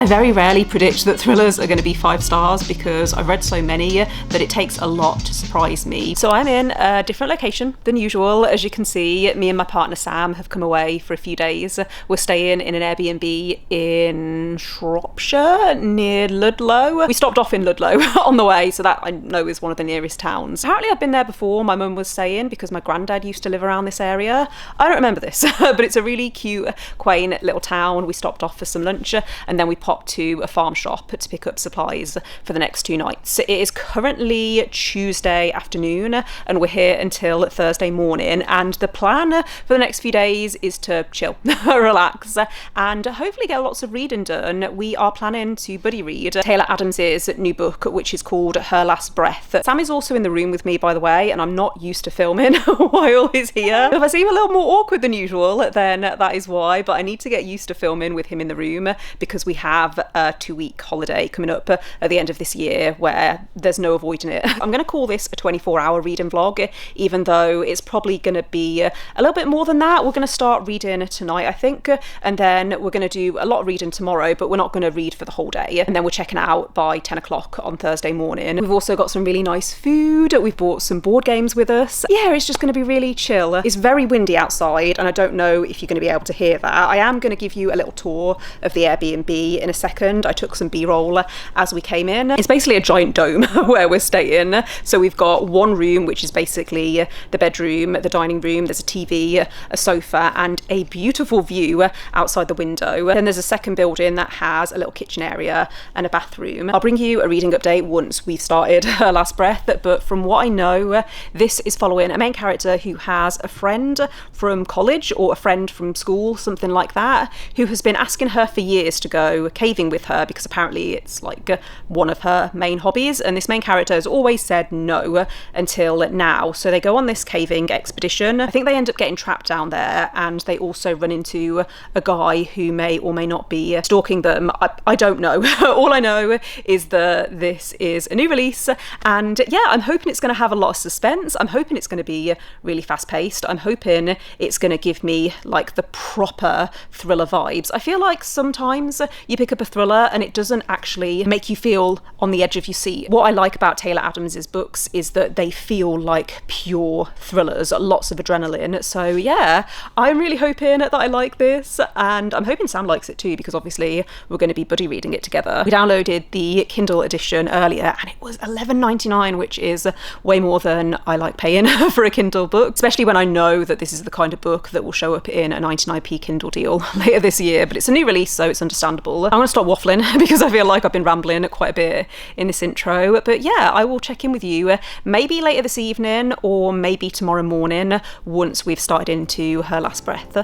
I very rarely predict that thrillers are going to be 5 stars because I've read so many that it takes a lot to surprise me. So I'm in a different location than usual. As you can see, me and my partner Sam have come away for a few days. We're staying in an Airbnb in Shropshire near Ludlow. We stopped off in Ludlow on the way, so that I know is one of the nearest towns. Apparently I've been there before, my mum was saying, because my granddad used to live around this area. I don't remember this, but it's a really cute, quaint little town. We stopped off for some lunch and then we popped to a farm shop to pick up supplies for the next 2 nights. It is currently Tuesday afternoon and we're here until Thursday morning, and the plan for the next few days is to chill, relax, and hopefully get lots of reading done. We are planning to buddy read Taylor Adams's new book, which is called Her Last Breath. Sam is also in the room with me, by the way, and I'm not used to filming while he's here. If I seem a little more awkward than usual, then that is why, but I need to get used to filming with him in the room because we have a 2-week holiday coming up at the end of this year where there's no avoiding it. I'm going to call this a 24-hour reading vlog, even though it's probably going to be a little bit more than that. We're going to start reading tonight, I think, and then we're going to do a lot of reading tomorrow, but we're not going to read for the whole day. And then we're checking out by 10 o'clock on Thursday morning. We've also got some really nice food. We've brought some board games with us. Yeah, it's just going to be really chill. It's very windy outside, and I don't know if you're going to be able to hear that. I am going to give you a little tour of the Airbnb in a second. I took some B-roll as we came in. It's basically a giant dome where we're staying. So we've got one room, which is basically the bedroom, the dining room. There's a TV, a sofa, and a beautiful view outside the window. Then there's a second building that has a little kitchen area and a bathroom. I'll bring you a reading update once we've started Her Last Breath, but from what I know, this is following a main character who has a friend from college or a friend from school, something like that, who has been asking her for years to go caving with her because apparently it's like one of her main hobbies, and this main character has always said no until now. So they go on this caving expedition. I think they end up getting trapped down there, and they also run into a guy who may or may not be stalking them. I don't know. All I know is that this is a new release, and yeah, I'm hoping it's going to have a lot of suspense. I'm hoping it's going to be really fast paced. I'm hoping it's going to give me like the proper thriller vibes. I feel like sometimes you pick up a thriller and it doesn't actually make you feel on the edge of your seat. What I like about Taylor Adams's books is that they feel like pure thrillers, lots of adrenaline. So yeah, I'm really hoping that I like this, and I'm hoping Sam likes it too, because obviously we're going to be buddy reading it together. We downloaded the Kindle edition earlier and it was $11.99, which is way more than I like paying for a Kindle book, especially when I know that this is the kind of book that will show up in a 99p Kindle deal later this year. But it's a new release, so it's understandable. I'm going to stop waffling because I feel like I've been rambling quite a bit in this intro. But yeah, I will check in with you maybe later this evening or maybe tomorrow morning once we've started into Her Last Breath.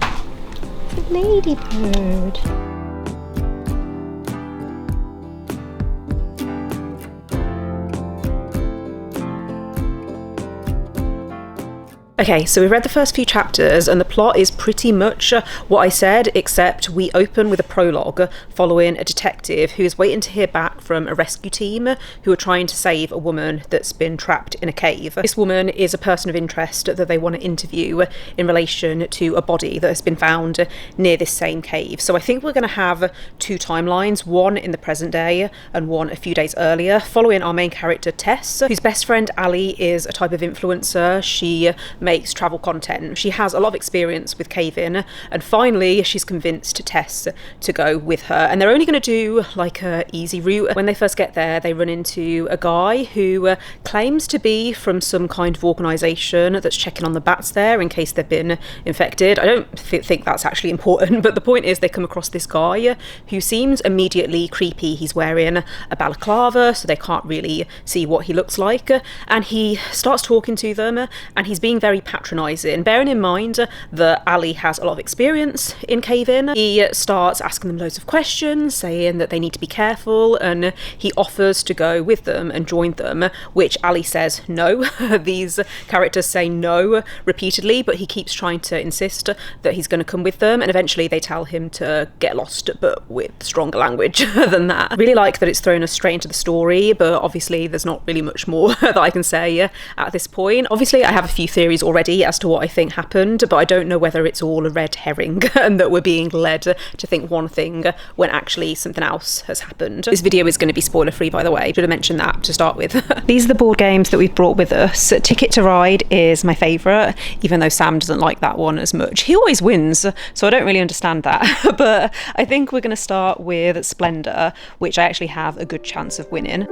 Ladybird. Okay, so we've read the first few chapters and the plot is pretty much what I said, except we open with a prologue following a detective who is waiting to hear back from a rescue team who are trying to save a woman that's been trapped in a cave. This woman is a person of interest that they want to interview in relation to a body that has been found near this same cave. So I think we're going to have 2 timelines, one in the present day and one a few days earlier, following our main character Tess, whose best friend Ali is a type of influencer. She makes travel content. She has a lot of experience with caving, and finally she's convinced Tess to go with her, and they're only going to do like a easy route. When they first get there, they run into a guy who claims to be from some kind of organisation that's checking on the bats there in case they've been infected. I don't think that's actually important, but the point is they come across this guy who seems immediately creepy. He's wearing a balaclava, so they can't really see what he looks like, and he starts talking to them, and he's being very patronising, bearing in mind that Ali has a lot of experience in caving. He starts asking them loads of questions, saying that they need to be careful, and he offers to go with them and join them, which Ali says no. These characters say no repeatedly, but he keeps trying to insist that he's going to come with them, and eventually they tell him to get lost, but with stronger language than that. I really like that it's thrown us straight into the story, but obviously there's not really much more that I can say at this point. Obviously I have a few theories already as to what I think happened, but I don't know whether it's all a red herring and that we're being led to think one thing when actually something else has happened. This video is going to be spoiler free, by the way. Should have mentioned that to start with. These are the board games that we've brought with us. Ticket to Ride is my favourite, even though Sam doesn't like that one as much. He always wins, so I don't really understand that. But I think we're going to start with Splendour, which I actually have a good chance of winning.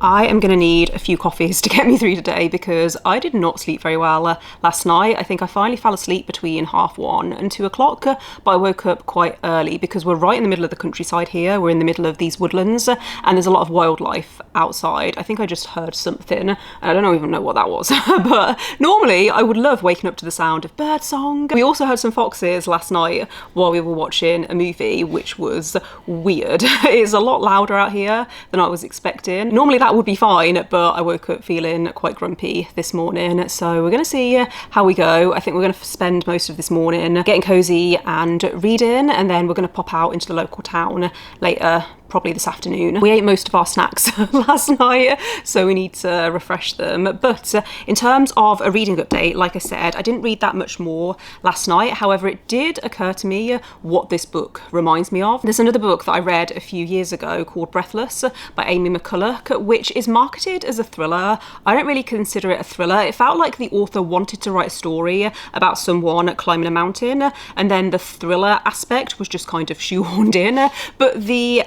I am going to need a few coffees to get me through today because I did not sleep very well last night. I think I finally fell asleep between 1:30 and 2 o'clock, but I woke up quite early because we're right in the middle of the countryside here. We're in the middle of these woodlands and there's a lot of wildlife outside. I think I just heard something. I don't even know what that was, but normally I would love waking up to the sound of birdsong. We also heard some foxes last night while we were watching a movie, which was weird. It's a lot louder out here than I was expecting. Normally that would be fine, but I woke up feeling quite grumpy this morning, so we're gonna see how we go. I think we're gonna spend most of this morning getting cozy and reading, and then we're gonna pop out into the local town later, probably this afternoon. We ate most of our snacks last night, so we need to refresh them. But in terms of a reading update, like I said, I didn't read that much more last night. However, it did occur to me what this book reminds me of. There's another book that I read a few years ago called Breathless by Amy McCulloch, which is marketed as a thriller. I don't really consider it a thriller. It felt like the author wanted to write a story about someone climbing a mountain, and then the thriller aspect was just kind of shoehorned in. But the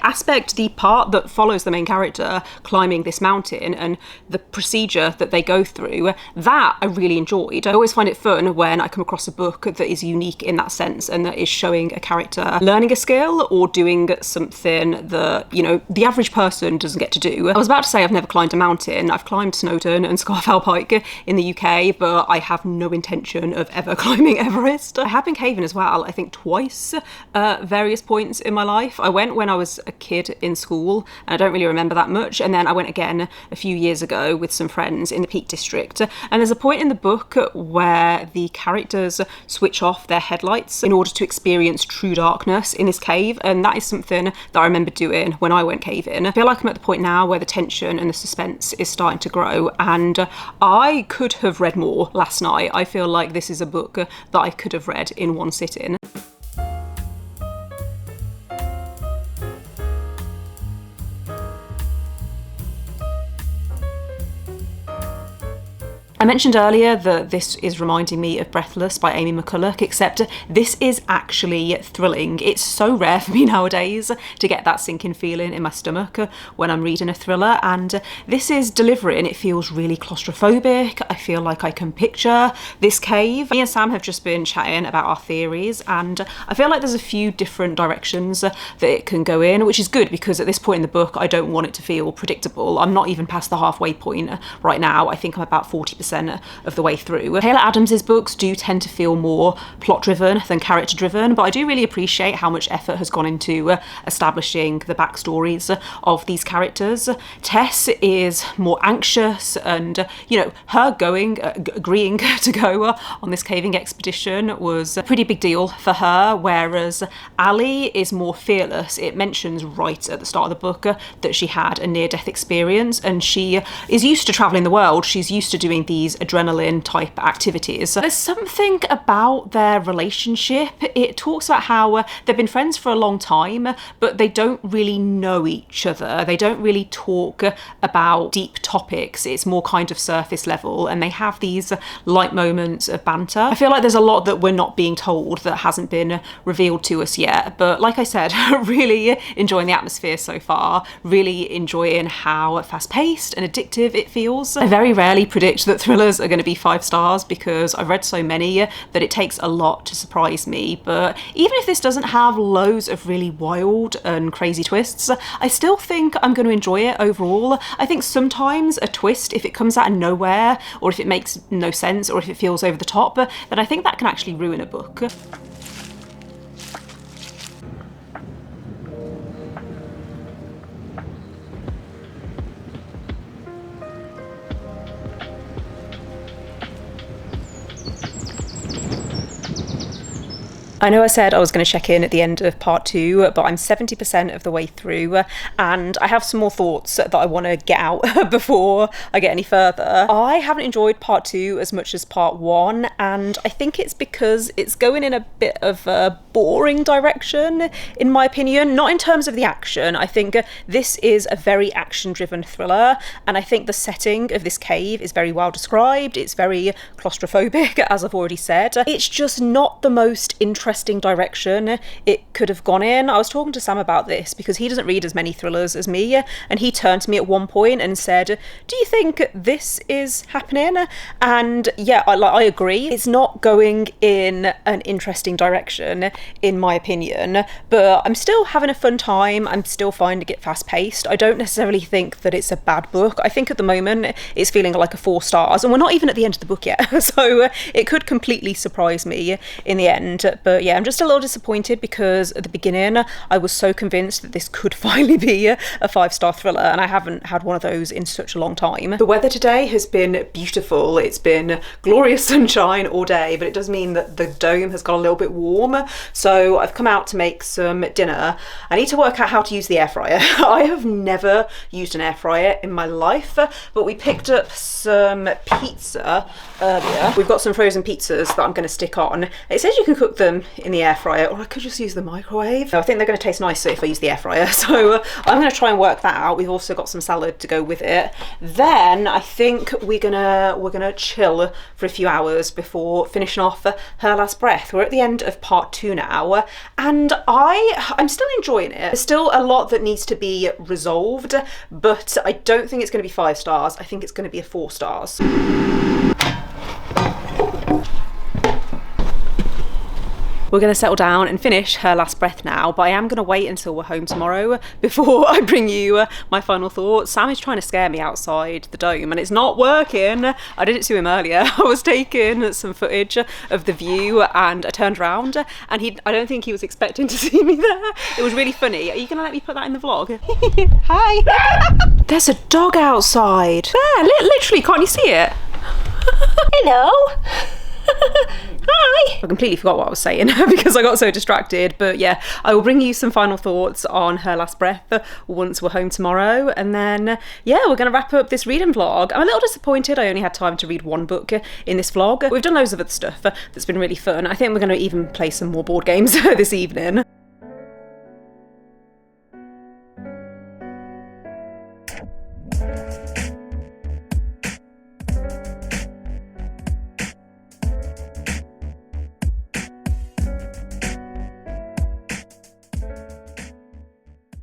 part that follows the main character climbing this mountain and the procedure that they go through, that I really enjoyed. I always find it fun when I come across a book that is unique in that sense and that is showing a character learning a skill or doing something that, you know, the average person doesn't get to do. I was about to say I've never climbed a mountain. I've climbed Snowdon and Scafell Pike in the UK, but I have no intention of ever climbing Everest. I have been caving as well, I think twice at various points in my life. I went when I was a kid in school, and I don't really remember that much, and then I went again a few years ago with some friends in the Peak District, and there's a point in the book where the characters switch off their headlights in order to experience true darkness in this cave, and that is something that I remember doing when I went caving. I feel like I'm at the point now where the tension and the suspense is starting to grow, and I could have read more last night. I feel like this is a book that I could have read in one sitting. I mentioned earlier that this is reminding me of Breathless by Amy McCulloch, except this is actually thrilling. It's so rare for me nowadays to get that sinking feeling in my stomach when I'm reading a thriller, and this is delivering. It feels really claustrophobic. I feel like I can picture this cave. Me and Sam have just been chatting about our theories, and I feel like there's a few different directions that it can go in, which is good because at this point in the book I don't want it to feel predictable. I'm not even past the halfway point right now. I think I'm about 40% of the way through. Taylor Adams's books do tend to feel more plot driven than character driven, but I do really appreciate how much effort has gone into establishing the backstories of these characters. Tess is more anxious, and you know, her agreeing to go on this caving expedition was a pretty big deal for her, whereas Ali is more fearless. It mentions right at the start of the book that she had a near-death experience, and she is used to traveling the world. She's used to doing these adrenaline type activities. There's something about their relationship. It talks about how they've been friends for a long time, but they don't really know each other. They don't really talk about deep topics. It's more kind of surface level, and they have these light moments of banter. I feel like there's a lot that we're not being told that hasn't been revealed to us yet, but like I said, really enjoying the atmosphere so far, really enjoying how fast-paced and addictive it feels. I very rarely predict that thrillers are going to be 5 stars because I've read so many that it takes a lot to surprise me, but even if this doesn't have loads of really wild and crazy twists, I still think I'm going to enjoy it overall. I think sometimes a twist, if it comes out of nowhere, or if it makes no sense, or if it feels over the top, then I think that can actually ruin a book. I know I said I was going to check in at the end of part 2, but I'm 70% of the way through, and I have some more thoughts that I want to get out before I get any further. I haven't enjoyed part 2 as much as part 1, and I think it's because it's going in a bit of a boring direction, in my opinion. Not in terms of the action. I think this is a very action-driven thriller, and I think the setting of this cave is very well described. It's very claustrophobic, as I've already said. It's just not the most interesting direction it could have gone in. I was talking to Sam about this because he doesn't read as many thrillers as me, and he turned to me at one point and said, do you think this is happening? And yeah, I agree. It's not going in an interesting direction, in my opinion, but I'm still having a fun time. I'm still finding it fast paced. I don't necessarily think that it's a bad book. I think at the moment it's feeling like a 4 stars, and we're not even at the end of the book yet, so it could completely surprise me in the end. But yeah, I'm just a little disappointed because at the beginning I was so convinced that this could finally be a 5-star thriller, and I haven't had one of those in such a long time. The weather today has been beautiful. It's been glorious sunshine all day, but it does mean that the dome has got a little bit warm, so I've come out to make some dinner. I need to work out how to use the air fryer. I have never used an air fryer in my life, but we picked up some pizza earlier. We've got some frozen pizzas that I'm going to stick on. It says you can cook them in the air fryer, or I could just use the microwave. I think they're going to taste nicer if I use the air fryer, so I'm going to try and work that out. We've also got some salad to go with it. Then I think we're gonna chill for a few hours before finishing off Her Last Breath. We're at the end of part 2 now, and I'm still enjoying it. There's still a lot that needs to be resolved, but I don't think it's going to be 5 stars. I think it's going to be a 4 stars. We're going to settle down and finish Her Last Breath now, but I am going to wait until we're home tomorrow before I bring you my final thoughts. Sam is trying to scare me outside the dome and it's not working. I did it to him earlier. I was taking some footage of the view and I turned around and I don't think he was expecting to see me there. It was really funny. Are you going to let me put that in the vlog? Hi. There's a dog outside. There, literally, can't you see it? Hello. Hi! I completely forgot what I was saying because I got so distracted, but yeah, I will bring you some final thoughts on Her Last Breath once we're home tomorrow, and then yeah, we're going to wrap up this reading vlog. I'm a little disappointed I only had time to read 1 book in this vlog. We've done loads of other stuff that's been really fun. I think we're going to even play some more board games this evening.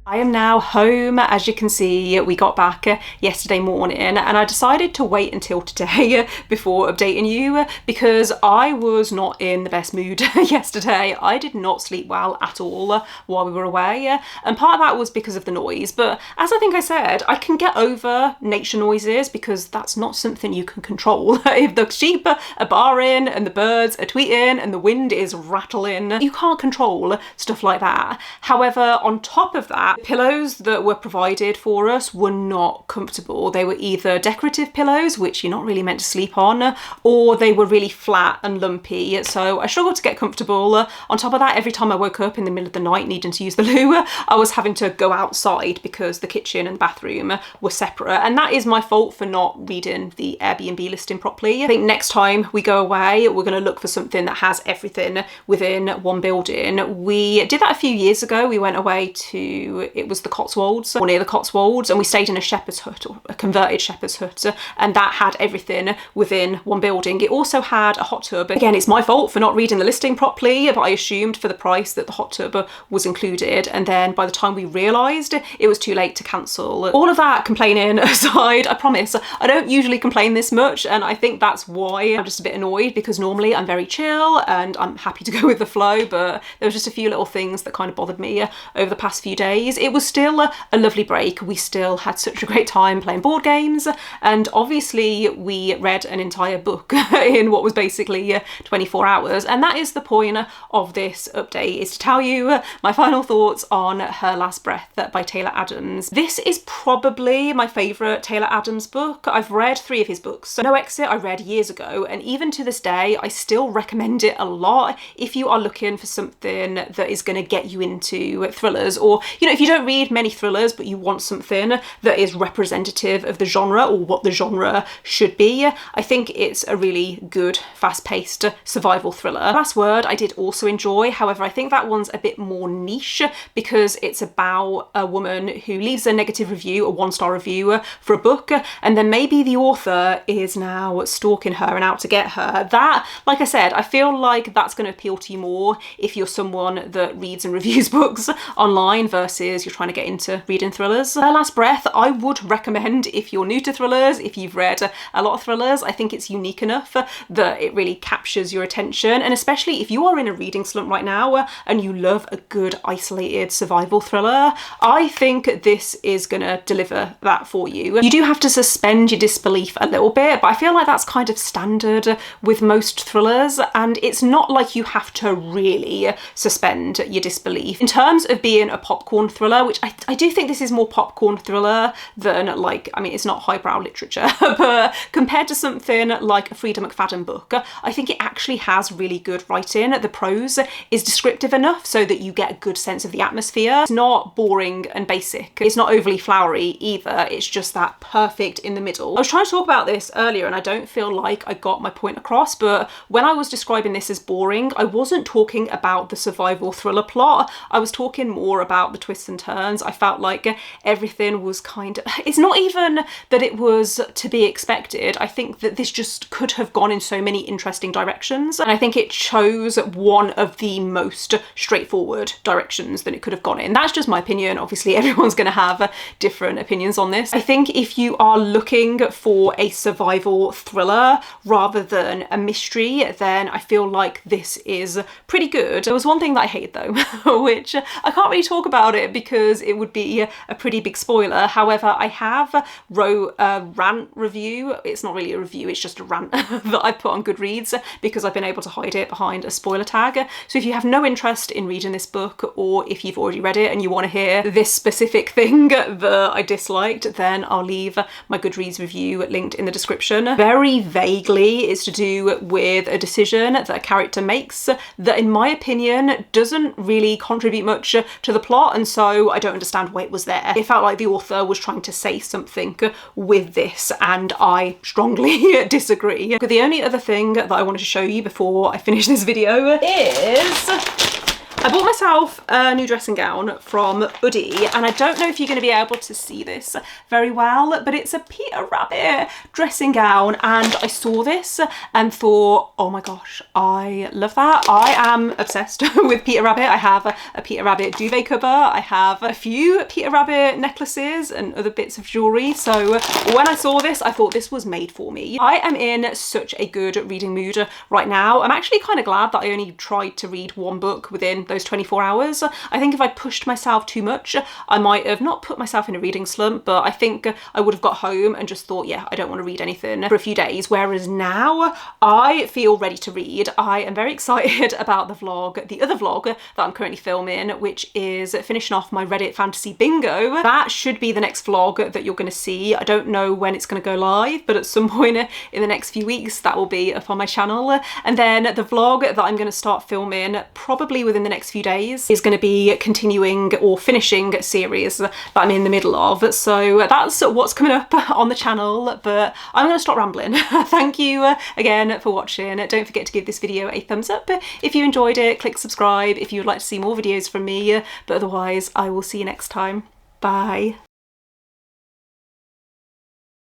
I am now home. As you can see, we got back yesterday morning and I decided to wait until today before updating you because I was not in the best mood yesterday. I did not sleep well at all while we were away, and part of that was because of the noise, but as I think I said, I can get over nature noises because that's not something you can control. If the sheep are barring and the birds are tweeting and the wind is rattling, you can't control stuff like that. However, on top of that, pillows that were provided for us were not comfortable. They were either decorative pillows, which you're not really meant to sleep on, or they were really flat and lumpy, so I struggled to get comfortable. On top of that, every time I woke up in the middle of the night needing to use the loo, I was having to go outside because the kitchen and bathroom were separate, and that is my fault for not reading the Airbnb listing properly. I think next time we go away, we're going to look for something that has everything within one building. We did that a few years ago. We went away to, it was the Cotswolds, or near the Cotswolds, and we stayed in a shepherd's hut, or a converted shepherd's hut, and that had everything within one building. It also had a hot tub. Again, it's my fault for not reading the listing properly, but I assumed for the price that the hot tub was included, and then by the time we realised, it was too late to cancel. All of that complaining aside, I promise I don't usually complain this much, and I think that's why I'm just a bit annoyed, because normally I'm very chill and I'm happy to go with the flow, but there was just a few little things that kind of bothered me over the past few days. days, it was still a lovely break. We still had such a great time playing board games, and obviously we read an entire book in what was basically 24 hours. And that is the point of this update, is to tell you my final thoughts on Her Last Breath by Taylor Adams. This is probably my favourite Taylor Adams book. I've read 3 of his books. So No Exit I read years ago, and even to this day I still recommend it a lot if you are looking for something that is going to get you into thrillers, or you know, if you don't read many thrillers but you want something that is representative of the genre or what the genre should be. I think it's a really good fast-paced survival thriller. Last Word I did also enjoy, however I think that one's a bit more niche because it's about a woman who leaves a negative review, a 1-star review for a book, and then maybe the author is now stalking her and out to get her. That, like I said, I feel like that's going to appeal to you more if you're someone that reads and reviews books online versus you're trying to get into reading thrillers. Her Last Breath I would recommend if you're new to thrillers, if you've read a lot of thrillers. I think it's unique enough that it really captures your attention, and especially if you are in a reading slump right now and you love a good isolated survival thriller, I think this is gonna deliver that for you. You do have to suspend your disbelief a little bit, but I feel like that's kind of standard with most thrillers, and it's not like you have to really suspend your disbelief. In terms of being a popcorn thriller, which I do think this is more popcorn thriller than, like, I mean, it's not highbrow literature, but compared to something like a Frida McFadden book, I think it actually has really good writing. The prose is descriptive enough so that you get a good sense of the atmosphere. It's not boring and basic. It's not overly flowery either. It's just that perfect in the middle. I was trying to talk about this earlier and I don't feel like I got my point across, but when I was describing this as boring, I wasn't talking about the survival thriller plot. I was talking more about the twists and turns. I felt like everything was kind of, it's not even that it was to be expected. I think that this just could have gone in so many interesting directions, and I think it chose one of the most straightforward directions that it could have gone in. That's just my opinion. Obviously everyone's going to have different opinions on this. I think if you are looking for a survival thriller rather than a mystery, then I feel like this is pretty good. There was one thing that I hate though, which I can't really talk about it because it would be a pretty big spoiler. However, I have wrote a rant review. It's not really a review, it's just a rant that I put on Goodreads because I've been able to hide it behind a spoiler tag. So if you have no interest in reading this book, or if you've already read it and you want to hear this specific thing that I disliked, then I'll leave my Goodreads review linked in the description. Very vaguely, it's to do with a decision that a character makes that, in my opinion, doesn't really contribute much to the plot, and so I don't understand why it was there. It felt like the author was trying to say something with this, and I strongly disagree. The only other thing that I wanted to show you before I finish this video is I bought myself a new dressing gown from Uddy, and I don't know if you're going to be able to see this very well, but it's a Peter Rabbit dressing gown, and I saw this and thought, oh my gosh, I love that. I am obsessed with Peter Rabbit. I have a Peter Rabbit duvet cover. I have a few Peter Rabbit necklaces and other bits of jewellery. So when I saw this, I thought this was made for me. I am in such a good reading mood right now. I'm actually kind of glad that I only tried to read one book within those 24 hours. I think if I pushed myself too much, I might have not put myself in a reading slump, but I think I would have got home and just thought, yeah, I don't want to read anything for a few days. Whereas now I feel ready to read. I am very excited about the vlog, the other vlog that I'm currently filming, which is finishing off my Reddit fantasy bingo. That should be the next vlog that you're going to see. I don't know when it's going to go live, but at some point in the next few weeks that will be up on my channel. And then the vlog that I'm going to start filming probably within the next few days is going to be continuing or finishing a series that I'm in the middle of. So that's what's coming up on the channel, but I'm going to stop rambling. Thank you again for watching. Don't forget to give this video a thumbs up if you enjoyed it. Click subscribe if you would like to see more videos from me, but otherwise I will see you next time. Bye.